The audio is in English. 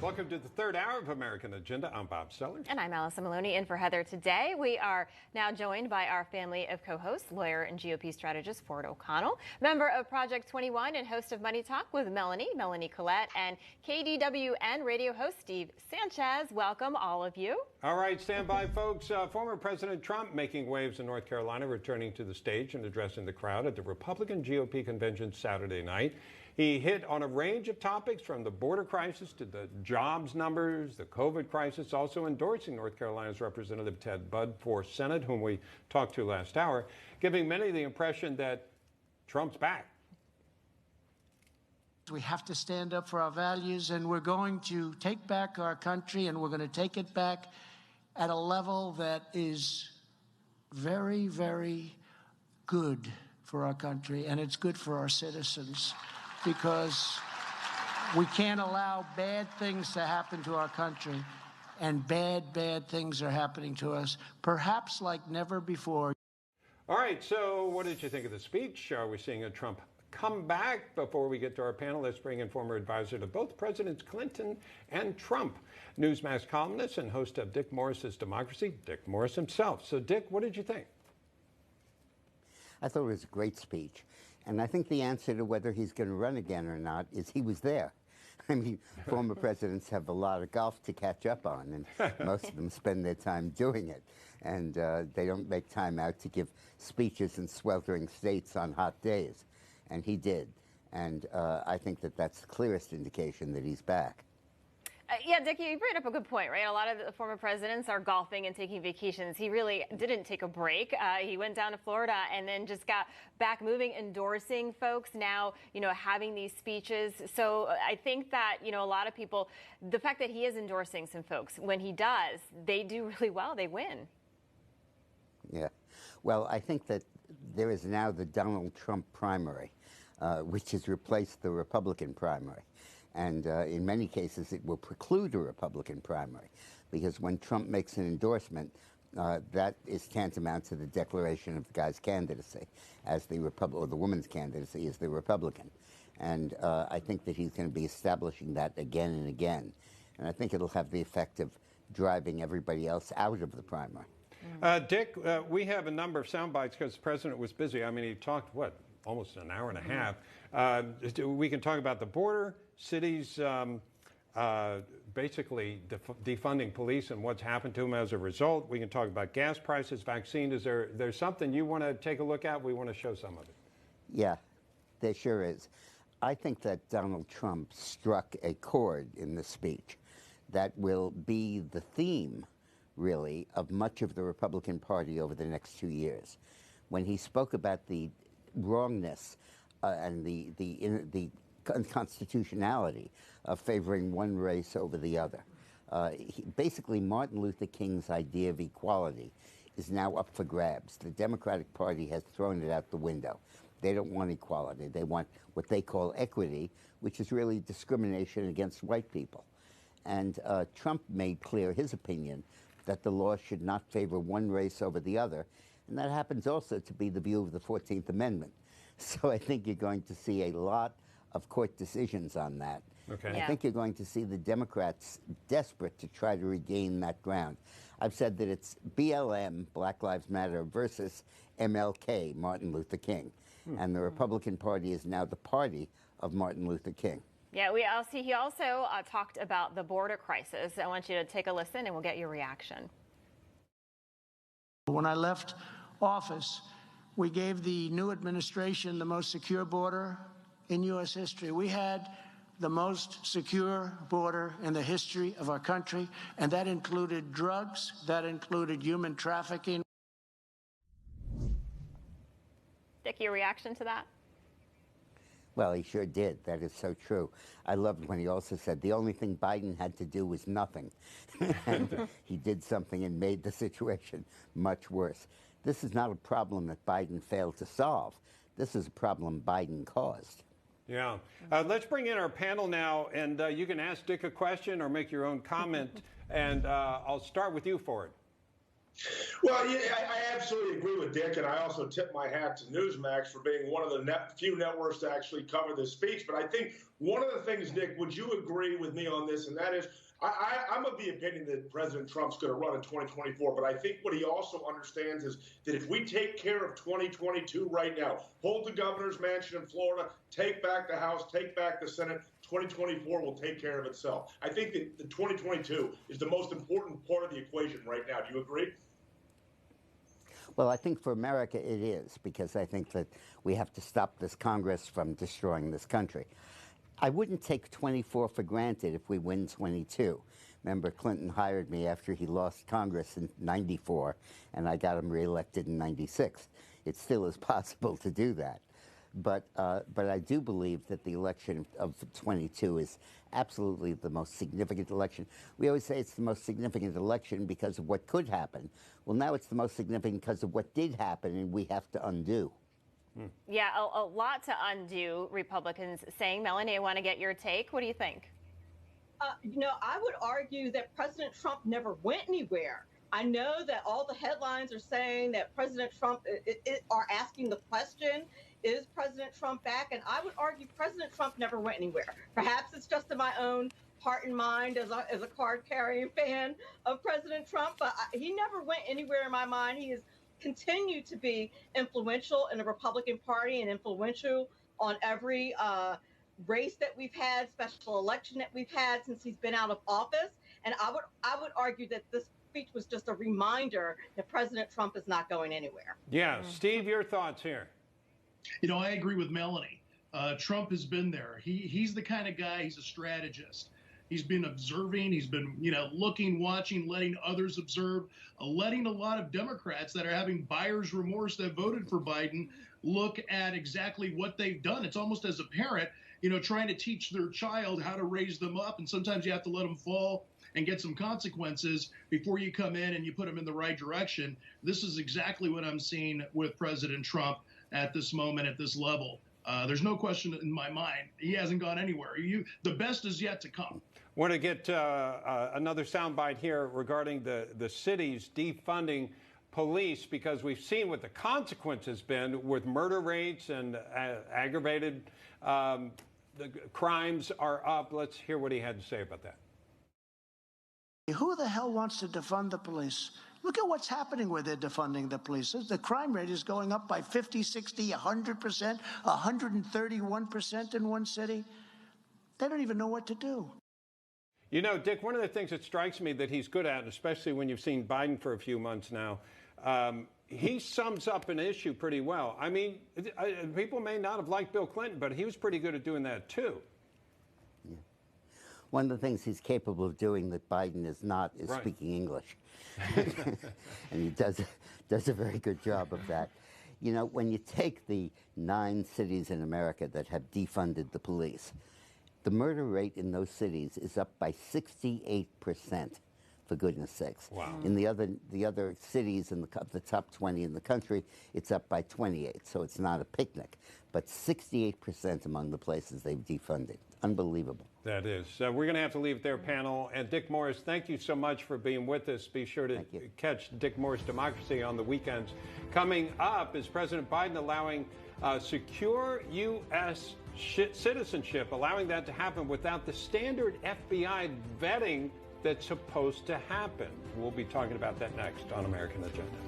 Welcome to the third hour of American Agenda. I'm Bob Sellers. And I'm Allison Maloney in for Heather today. We are now joined by our family of co-hosts, lawyer and GOP strategist Ford O'Connell, member of Project 21 and host of Money Talk with Melanie Collette, and KDWN radio host Steve Sanchez. Welcome, all of you. All right, stand by, folks. Former President Trump making waves in North Carolina, returning to the stage and addressing the crowd at the Republican GOP convention Saturday night. He hit on a range of topics from the border crisis to the jobs numbers, the COVID crisis, also endorsing North Carolina's Representative Ted Budd for Senate, whom we talked to last hour, giving many the impression that Trump's back. We have to stand up for our values, and we're going to take back our country, and we're going to take it back at a level that is very, very good for our country, and it's good for our citizens, because we can't allow bad things to happen to our country, and bad things are happening to us, perhaps like never before. All right, so what did you think of the speech? Are we seeing a Trump comeback? Before we get to our panel, let's bring in former advisor to both Presidents Clinton and Trump, Newsmax columnist and host of Dick Morris's Democracy, Dick Morris himself. So, Dick, what did you think? I thought it was a great speech. And I think the answer to whether he's going to run again or not is he was there. I mean, former presidents have a lot of golf to catch up on, and most of them spend their time doing it. And they don't make time out to give speeches in sweltering states on hot days. And he did. And I think that that's the clearest indication that he's back. Yeah, Dick, you bring up a good point, right? A lot of the former presidents are golfing and taking vacations. He really didn't take a break. He went down to Florida and then just got back moving, endorsing folks now, having these speeches. So I think that, a lot of people, the fact that he is endorsing some folks, when he does, they do really well. They win. Yeah. Well, I think that there is now the Donald Trump primary, which has replaced the Republican primary. And in many cases, it will preclude a Republican primary, because when Trump makes an endorsement, that is tantamount to the declaration of the guy's candidacy as the or the woman's candidacy as the Republican. And I think that he's going to be establishing that again and again. And I think it'll have the effect of driving everybody else out of the primary. Dick, we have a number of sound bites because the president was busy. I mean, he talked, almost an hour and a half. We can talk about the border, cities basically defunding police and what's happened to them as a result. We can talk about gas prices, vaccine. Is there's something you want to take a look at? We want to show some of it. Yeah, there sure is. I think that Donald Trump struck a chord in the speech that will be the theme, really, of much of the Republican Party over the next 2 years. When he spoke about the wrongness and the unconstitutionality of favoring one race over the other. Basically, Martin Luther King's idea of equality is now up for grabs. The Democratic Party has thrown it out the window. They don't want equality. They want what they call equity, which is really discrimination against white people. And Trump made clear his opinion that the law should not favor one race over the other. And that happens also to be the view of the 14th Amendment. So I think you're going to see a lot of court decisions on that. Okay. And I think you're going to see the Democrats desperate to try to regain that ground. I've said that it's BLM, Black Lives Matter, versus MLK, Martin Luther King. And the Republican Party is now the party of Martin Luther King. Yeah, he also talked about the border crisis. I want you to take a listen and we'll get your reaction. When I left office, we gave the new administration the most secure border in U.S. history. We had the most secure border in the history of our country, and that included drugs, that included human trafficking. Dick, your reaction to that? Well, he sure did. That is so true. I loved when he also said the only thing Biden had to do was nothing. And he did something and made the situation much worse. This is not a problem that Biden failed to solve. This is a problem Biden caused. Yeah. Let's bring in our panel now, and you can ask Dick a question or make your own comment. And I'll start with you, Ford. Well, yeah, I absolutely agree with Dick, and I also tip my hat to Newsmax for being one of the few networks to actually cover this speech. But I think One of the things, Nick, would you agree with me on this? And that is, I'm of the opinion that President Trump's going to run in 2024. But I think what he also understands is that if we take care of 2022 right now, hold the governor's mansion in Florida, take back the House, take back the Senate, 2024 will take care of itself. I think that the 2022 is the most important part of the equation right now. Do you agree? Well, I think for America it is, because I think that we have to stop this Congress from destroying this country. I wouldn't take 24 for granted if we win 22. Remember, Clinton hired me after he lost Congress in '94, and I got him reelected in '96. It still is possible to do that. But I do believe that the election of 22 is absolutely the most significant election. We always say it's the most significant election because of what could happen. Well, now it's the most significant because of what did happen, and we have to undo. Yeah, a lot to undo, Republicans saying. Melanie, I want to get your take. What do you think? I would argue that President Trump never went anywhere. I know that all the headlines are saying that President Trump are asking the question, is President Trump back? And I would argue President Trump never went anywhere. Perhaps it's just in my own heart and mind as a card-carrying fan of President Trump, but he never went anywhere in my mind. He has continued to be influential in the Republican Party and influential on every race that we've had, special election that we've had since he's been out of office. And I would argue that this speech was just a reminder that President Trump is not going anywhere. Yeah, Steve, your thoughts here. I agree with Melanie. Trump has been there. He's the kind of guy, he's a strategist. He's been observing, he's been, looking, watching, letting others observe, letting a lot of Democrats that are having buyer's remorse that voted for Biden look at exactly what they've done. It's almost as a parent, trying to teach their child how to raise them up. And sometimes you have to let them fall and get some consequences before you come in and you put them in the right direction. This is exactly what I'm seeing with President Trump at this moment, at this level. There's no question in my mind. He hasn't gone anywhere. The best is yet to come. Want to get another soundbite here regarding the cities defunding police, because we've seen what the consequences been with murder rates and aggravated the crimes are up. Let's hear what he had to say about that. Who the hell wants to defund the police? Look at what's happening where they're defunding the police. The crime rate is going up by 50, 60, 100%, 131% in one city. They don't even know what to do. Dick, one of the things that strikes me that he's good at, and especially when you've seen Biden for a few months now, he sums up an issue pretty well. I mean, people may not have liked Bill Clinton, but he was pretty good at doing that too. Yeah. One of the things he's capable of doing that Biden is not is speaking English. And he does a very good job of that. When you take the 9 cities in America that have defunded the police, the murder rate in those cities is up by 68%, for goodness sakes. Wow. In the other cities in the top 20 in the country, it's up by 28, so it's not a picnic. But 68% among the places they've defunded. Unbelievable. That is. We're going to have to leave it there, panel. And Dick Morris, thank you so much for being with us. Be sure to catch Dick Morris Democracy on the weekends. Coming up is President Biden allowing secure U.S. citizenship, allowing that to happen without the standard FBI vetting that's supposed to happen. We'll be talking about that next on American Agenda.